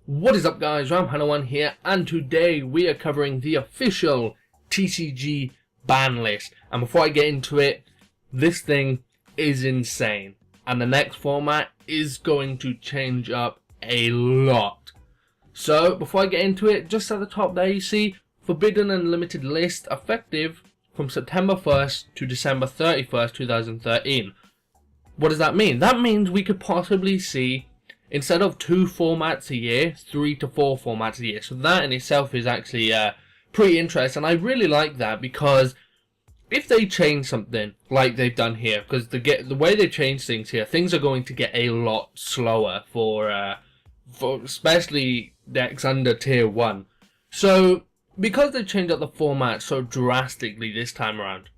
What is up, guys? Ramhana1 here, and today we are covering the official TCG ban list. And before I get into it, this thing is insane, and the next format is going to change up a lot. So before I get into it, just at the top there you see Forbidden and Limited List effective from September 1st to December 31st, 2013. What does that mean? That means we could possibly see, instead of 2 formats a year, 3 to 4 formats a year. So that in itself is actually pretty interesting. I really like that, because if they change something like they've done here, because the way they change things here, things are going to get a lot slower for especially decks under tier 1. So because they changed up the format so drastically this time around,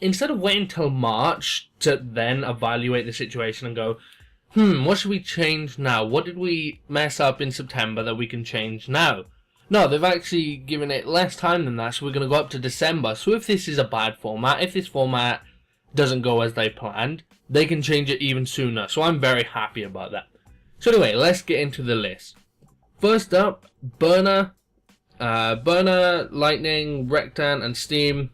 instead of waiting till March to then evaluate the situation and go, what should we change now? What did we mess up in September that we can change now? No, they've actually given it less time than that, so we're going to go up to December. So if this is a bad format, if this format doesn't go as they planned, they can change it even sooner. So I'm very happy about that. So anyway, let's get into the list. First up, Burner, Lightning, Rectan, and Steam,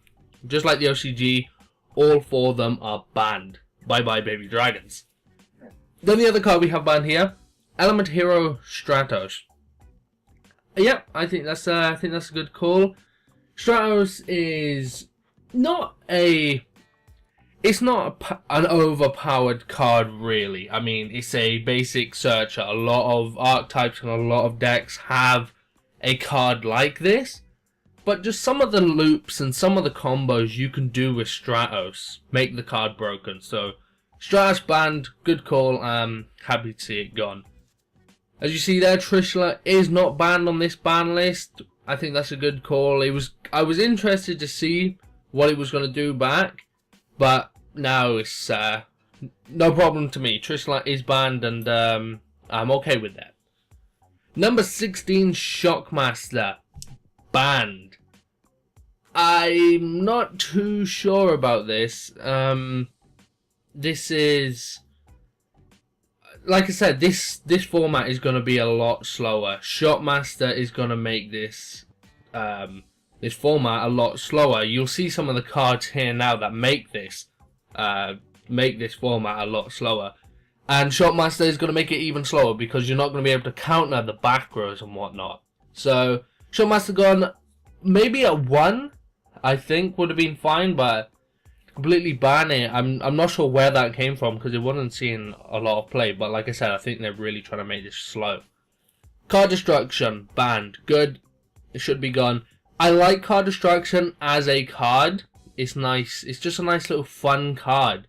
just like the OCG, all 4 of them are banned. Bye bye, baby dragons. Then the other card we have banned here, Element Hero Stratos. Yep, I think that's a good call. Stratos is not an overpowered card really. I mean, it's a basic searcher. A lot of archetypes and a lot of decks have a card like this, but just some of the loops and some of the combos you can do with Stratos make the card broken. So Stratos banned, good call. Happy to see it gone. As you see there, Trishula is not banned on this ban list. I think that's a good call. I was interested to see what it was going to do back, but now it's no problem to me. Trishula is banned, and I'm okay with that. Number 16, Shockmaster, banned. I'm not too sure about this. This is, like I said, this format is going to be a lot slower. Shockmaster is going to make this this format a lot slower. You'll see some of the cards here now that make this format a lot slower, and Shockmaster is going to make it even slower because you're not going to be able to counter the back rows and whatnot. So Shockmaster gone. Maybe at 1, I think would have been fine, but completely ban it. I'm not sure where that came from because it wasn't seeing a lot of play. But like I said, I think they're really trying to make this slow. Card Destruction banned. Good. It should be gone. I like Card Destruction as a card. It's nice. It's just a nice little fun card.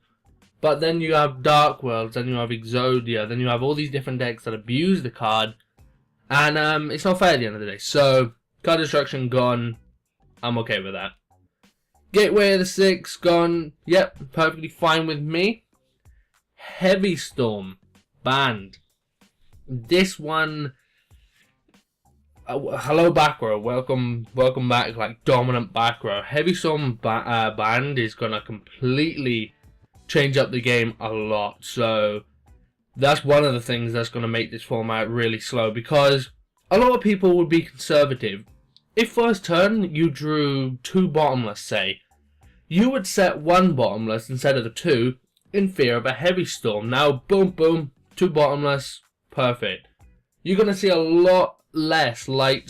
But then you have Dark Worlds, then you have Exodia, then you have all these different decks that abuse the card, and it's not fair at the end of the day. So Card Destruction gone. I'm okay with that. Gateway of the 6 gone. Yep, perfectly fine with me. Heavy Storm banned. This one. Hello back row. Welcome back. Like dominant back row. Heavy Storm banned is gonna completely change up the game a lot. So that's one of the things that's gonna make this format really slow, because a lot of people would be conservative. If first turn you drew 2 bottomless, say, you would set 1 bottomless instead of the 2 in fear of a Heavy Storm. Now, boom, boom, 2 bottomless, perfect. You're going to see a lot less light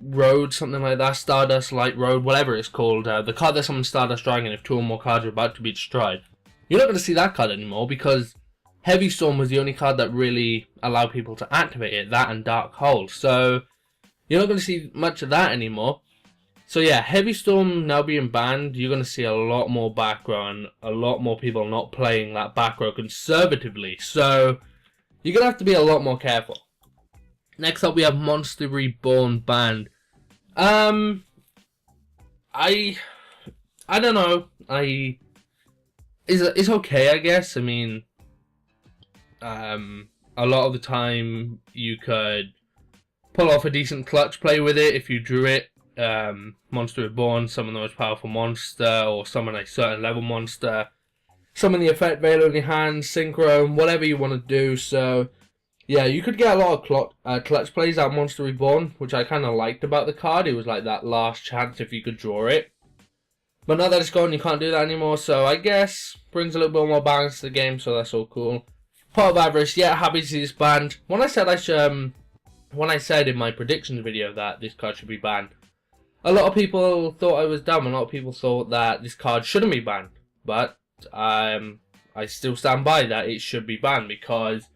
road, something like that, Stardust, light road, whatever it's called. The card that summons Stardust Dragon if 2 or more cards are about to be destroyed. You're not going to see that card anymore, because Heavy Storm was the only card that really allowed people to activate it, that and Dark Hole. So you're not going to see much of that anymore. So yeah, Heavy Storm now being banned, you're going to see a lot more back row and a lot more people not playing that back row conservatively. So you're going to have to be a lot more careful. Next up we have Monster Reborn banned. I don't know. It's okay, I guess. I mean, a lot of the time you could pull off a decent clutch play with it if you drew it. Monster Reborn, summon the most powerful monster, or summon a certain level monster. Summon the effect Veil in your hand, Synchro, whatever you want to do. So Yeah, you could get a lot of clutch plays out Monster Reborn, which I kind of liked about the card. It was like that last chance if you could draw it. But now that it's gone, you can't do that anymore, so I guess brings a little bit more balance to the game, so that's all cool. Pot of Avarice, yeah, happy to see this banned. When I said in my predictions video that this card should be banned, a lot of people thought I was dumb. A lot of people thought that this card shouldn't be banned, but I still stand by that it should be banned because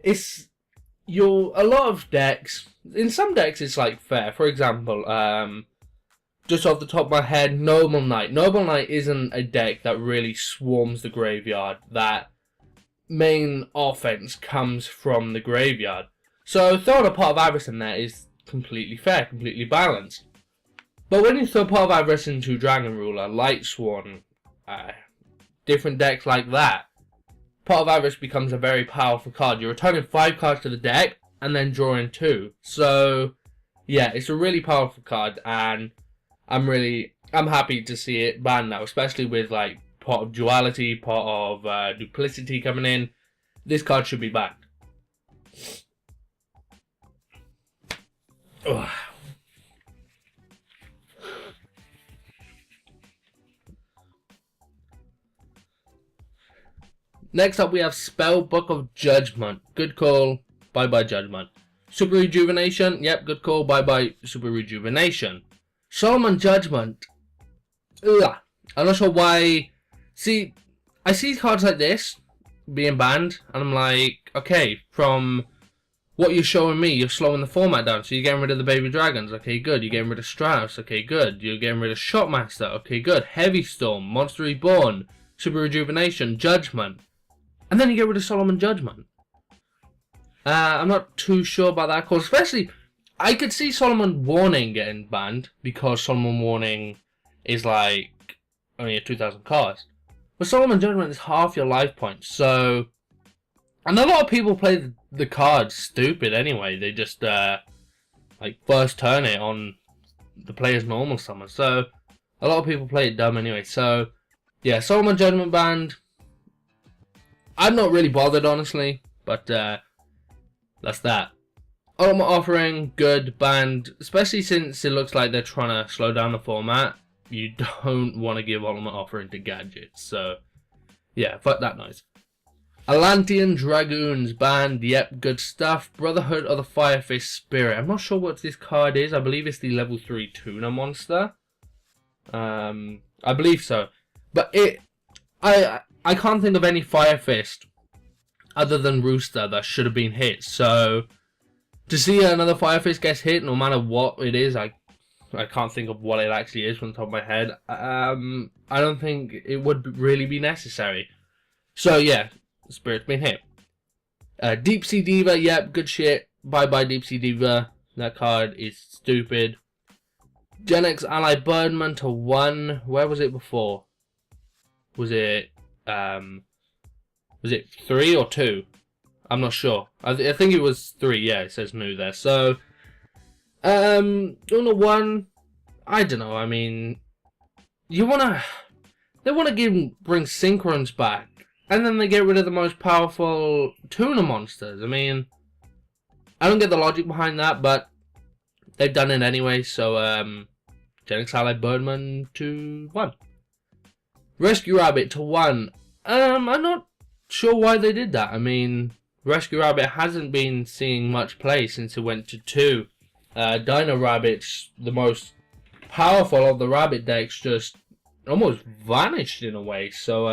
it's a lot of decks. In some decks, it's like fair. For example, just off the top of my head, Noble Knight. Noble Knight isn't a deck that really swarms the graveyard. That main offense comes from the graveyard. So throwing a Pot of Avarice in there is completely fair, completely balanced. But when you throw Pot of Avarice into Dragon Ruler, Light Sworn, different decks like that, Pot of Avarice becomes a very powerful card. You're returning 5 cards to the deck and then drawing 2. So yeah, it's a really powerful card, and I'm happy to see it banned now, especially with like Pot of Duality, Pot of Duplicity coming in. This card should be banned. Ugh. Next up we have Spellbook of Judgment. Good call, bye bye Judgment. Super Rejuvenation, yep, good call, bye bye Super Rejuvenation. Solomon Judgment. Ugh. I'm not sure why. See, I see cards like this being banned, and I'm like, okay, from what you're showing me, you're slowing the format down. So you're getting rid of the Baby Dragons, okay, good. You're getting rid of Strauss, okay, good. You're getting rid of Shotmaster, okay, good. Heavy Storm, Monster Reborn, Super Rejuvenation, Judgment. And then you get rid of Solomon Judgment. I'm not too sure about that call, especially I could see Solomon Warning getting banned because Solomon Warning is like only a 2,000 cost. But Solomon Judgment is half your life points, so... And a lot of people play the card stupid anyway. They just, like, first turn it on the player's normal summon. So, a lot of people play it dumb anyway. So, yeah, Solomon Judgment banned. I'm not really bothered, honestly, but, that's that. Ultimate Offering, good, banned, especially since it looks like they're trying to slow down the format. You don't want to give Ultimate Offering to gadgets, so yeah, fuck that noise. Atlantean Dragoons, banned, yep, good stuff. Brotherhood of the Firefish Spirit. I'm not sure what this card is. I believe it's the level 3 Tuna monster. I believe so. But I can't think of any Fire Fist other than Rooster that should have been hit, so to see another Fire Fist gets hit, no matter what it is, I can't think of what it actually is from the top of my head. I don't think it would really be necessary. So yeah, Spirit's been hit. Deep Sea Diva, yep, good shit. Bye bye Deep Sea Diva. That card is stupid. Gen X Ally Birdman to 1. Where was it before? Was it 3 or 2? I'm not sure. I think it was 3. Yeah, it says new there. So, on a 1, I don't know. I mean, they want to bring Synchrones back, and then they get rid of the most powerful tuna monsters. I mean, I don't get the logic behind that, but they've done it anyway. So, Gen X Ally Birdman to 1. Rescue Rabbit to 1. I'm not sure why they did that. I mean, Rescue Rabbit hasn't been seeing much play since it went to 2. Dino Rabbit's the most powerful of the rabbit decks, just almost vanished in a way. So,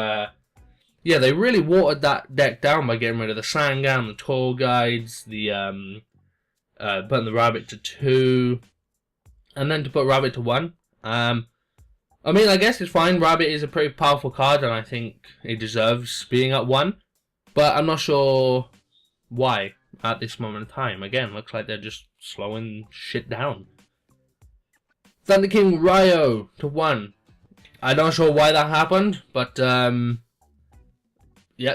yeah, they really watered that deck down by getting rid of the Sangam, the Tour Guides, putting the Rabbit to 2, and then to put Rabbit to 1. I mean, I guess it's fine. Rabbit is a pretty powerful card, and I think it deserves being at 1. But I'm not sure why at this moment in time. Again, looks like they're just slowing shit down. Thunder King Ryo to 1. I'm not sure why that happened, but yeah,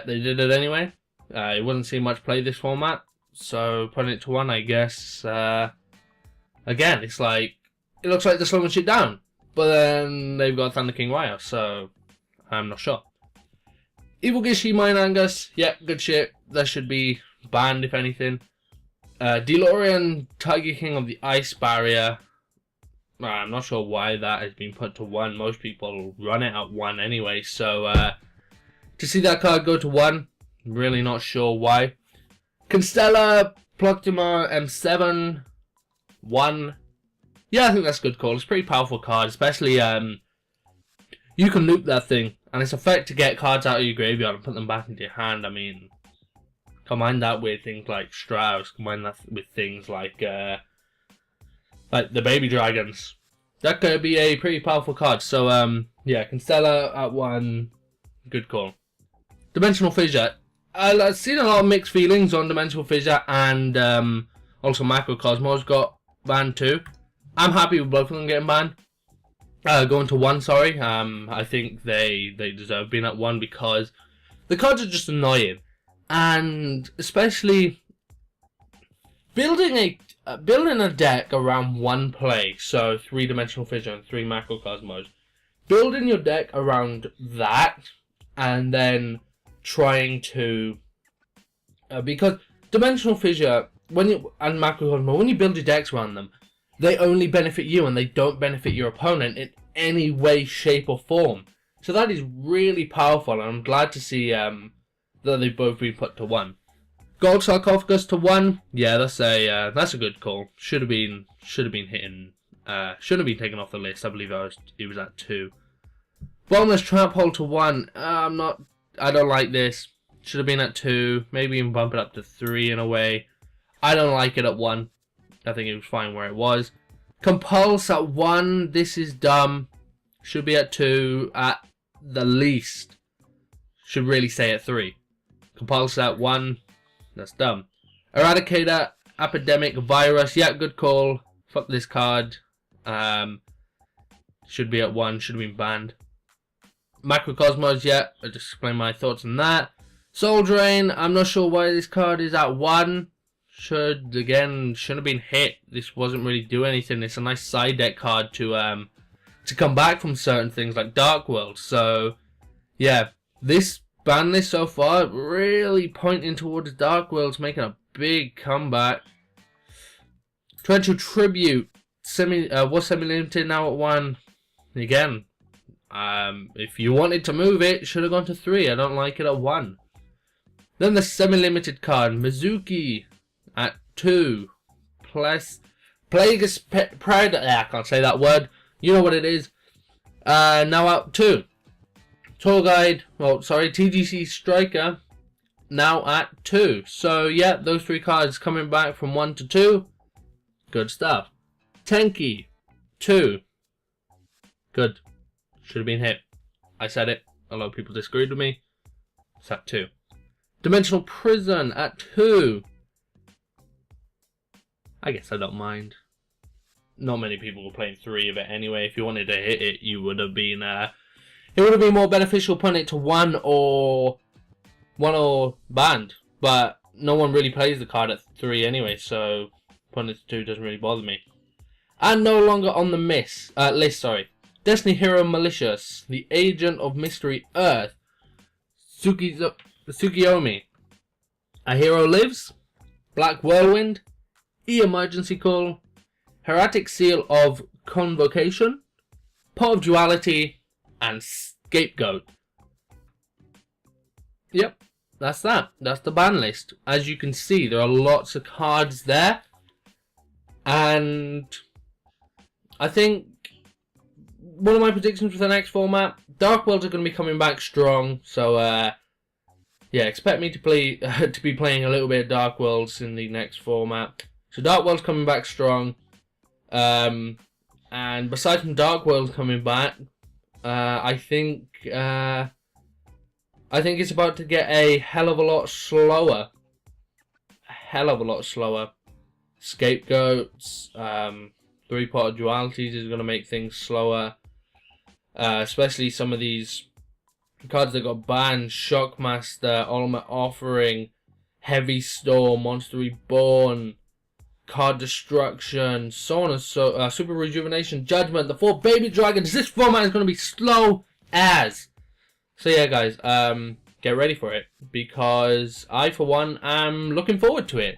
they did it anyway. It wasn't seeing much play this format, so putting it to 1, I guess. Again, it's like it looks like they're slowing shit down. But then they've got Thunder King Ryo, so I'm not sure. Evil Gishi Mine Angus, yeah, good shit. That should be banned if anything. DeLorean, Tiger King of the Ice Barrier. I'm not sure why that has been put to 1. Most people run it at 1 anyway, so to see that card go to 1, really not sure why. Constella, Proctima, M7, 1. Yeah, I think that's a good call. It's a pretty powerful card, especially you can loop that thing, and it's effect to get cards out of your graveyard and put them back into your hand. I mean, combine that with things like Strauss, combine that with things like the Baby Dragons. That could be a pretty powerful card. So yeah, Constella at 1, good call. Dimensional Fissure. I've seen a lot of mixed feelings on Dimensional Fissure, and also Macrocosmos got banned too. I'm happy with both of them getting banned. Going to 1, sorry. I think they deserve being at 1 because the cards are just annoying, and especially building a deck around 1 play, so 3-Dimensional Fissure and 3 Macrocosmos. Building your deck around that, and then trying to because Dimensional Fissure and Macrocosmos, when you build your decks around them, they only benefit you and they don't benefit your opponent in any way, shape or form. So that is really powerful, and I'm glad to see that they've both been put to 1. Gold Sarcophagus to 1. Yeah, that's a good call. Should have been hitting. Should have been taken off the list. I believe it was at 2. Bottomless Trap Hole to 1. I don't like this. Should have been at 2. Maybe even bump it up to 3 in a way. I don't like it at 1. I think it was fine where it was. Compulse at 1. This is dumb. Should be at 2 at the least. Should really stay at 3. Compulse at 1. That's dumb. Eradicator, Epidemic Virus. Yeah, good call. Fuck this card. Should be at 1. Should have been banned. Macrocosmos, yeah. I'll just explain my thoughts on that. Soul Drain. I'm not sure why this card is at 1. Shouldn't have been hit. This wasn't really do anything. It's a nice side deck card to come back from certain things like Dark World. So yeah, this ban list so far really pointing towards Dark World's making a big comeback. Torrential Tribute was semi-limited, now at 1. Again, if you wanted to move it, should have gone to 3. I don't like it at 1. Then the semi-limited card, Mizuki at 2. Plus Plagueis Predator. I can't say that word. You know what it is. Now at 2. Tour Guide, TGC Striker, now at 2. So yeah, those 3 cards coming back from 1 to 2. Good stuff. Tenki, 2. Good. Should have been hit. I said it. A lot of people disagreed with me. It's at 2. Dimensional Prison at 2. I guess I don't mind. Not many people were playing 3 of it anyway. If you wanted to hit it, you would have been. It would have been more beneficial putting it to 1 or banned. But no one really plays the card at 3 anyway, so putting it to 2 doesn't really bother me. And no longer on the list. Destiny Hero Malicious, the Agent of Mystery Earth, Tsukiyomi. A Hero Lives, Black Whirlwind, E-Emergency Call, Heretic Seal of Convocation, Pot of Duality, and Scapegoat. Yep, that's that. That's the ban list. As you can see, there are lots of cards there. And I think one of my predictions for the next format, Dark Worlds are going to be coming back strong. So, yeah, expect me to be playing a little bit of Dark Worlds in the next format. So Dark Worlds coming back strong. And besides from Dark Worlds coming back, I think it's about to get a hell of a lot slower. Scapegoats, 3-Pot Dualities is going to make things slower. Especially some of these cards that got banned. Shockmaster, Ultimate Offering, Heavy Storm, Monster Reborn, Card Destruction, so on and so Super Rejuvenation, Judgment, the 4 Baby Dragons. This format is going to be slow as. So yeah, guys, get ready for it, because I, for one, am looking forward to it.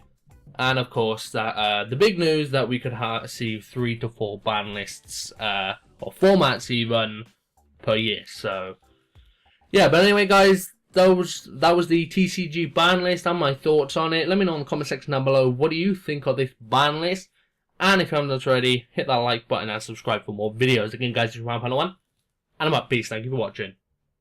And of course, that the big news that we could see 3 to 4 ban lists, or formats even, per year. So, yeah, but anyway, guys, that was the TCG ban list and my thoughts on it. Let me know in the comment section down below, what do you think of this ban list? And if you haven't done so already, hit that like button and subscribe for more videos. Again, guys, this is Round Panel 1, and I'm out. Peace. Thank you for watching.